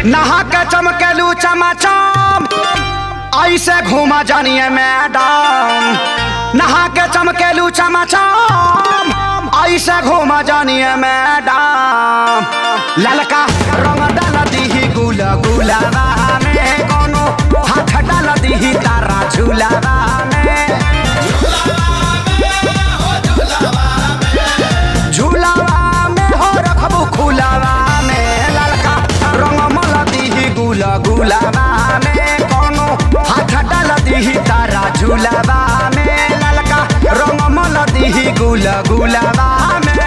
नहा के चमकेलू चमाचम ऐसे घूमा जानिए मैडम। नहा के चमकेलू चमाचम ऐसे घूमा जानिए मैडम। ललका रंग डाल दी गुला गुलाबा में कोनो हाथ डाल दी तारा झूलाबा में। झूलाबा में हो रखबू खुलाबा में ललका रंग मल दी गुला गुलाबा में कोनो हाथ डाल दी तारा झूलाबा में ललका रंग मल दी गुला गुलाबा में।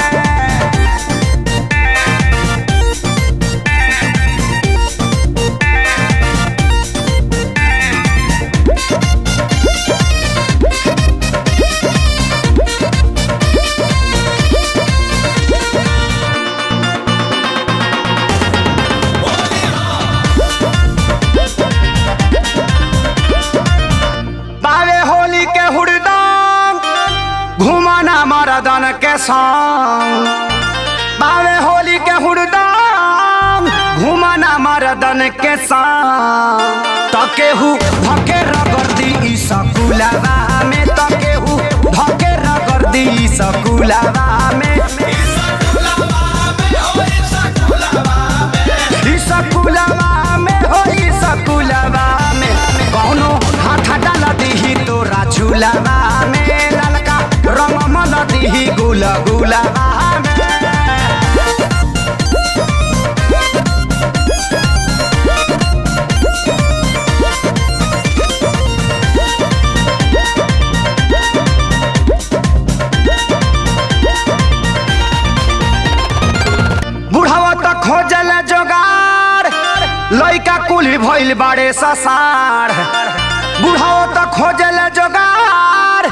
घुमाना मर्दन के संग बावे होली के हुड़दम घुमाना मर्दन के संग तकेहू धके रगड़ दी सकुलावा में। तकेहू धके रगड़ दी सकुलावा में। सकुलावा में हो सकुलावा में कौनो हाथ डाल दी तोरा झूलावा में ललका रंग मल दी गुला गुलाबा में। बुढ़ावा तो खोजल जोगार लइका कुली भइल बाड़े ससार। बुढ़ावा तो खोजल जोगार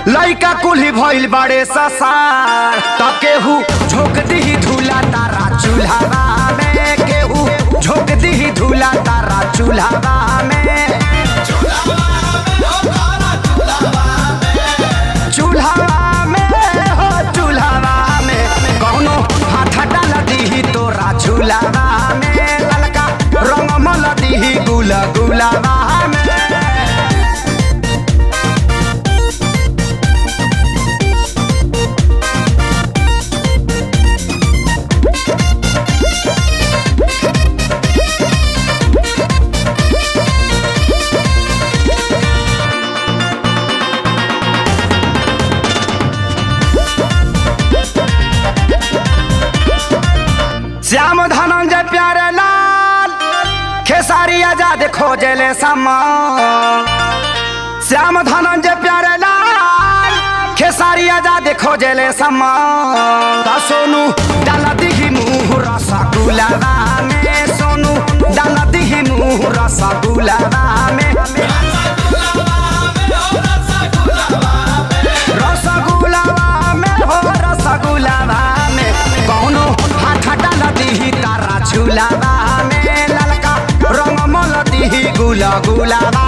लइका कुली भइल बाड़े ससार। तकेहू झोंक दी धूला तारा चूल्हावा में। केहू झोंक दी धूला तारा चूल्हावा में। चूल्हावा में हो चूल्हावा में कौनो हाथ डाल दी तोरा झूलावा में ललका रंग मल दी गुला गुलाबा में। श्याम धनंजय प्यारे लाल खेसारी आजाद खोजले समान। श्याम धनंजय प्यारे लाल खेसारी आजाद खोजले समान। ता सोनू डाल दी मुँह रसगुलाबा में। सोनू डाल दी मुँह रसगुलाबा में। रसगुलाबा में हो रसगुलाबा में कौनो हाथ डाल दी तारा झूलाबा में ललका रंग मल दी गुला गुलाबा।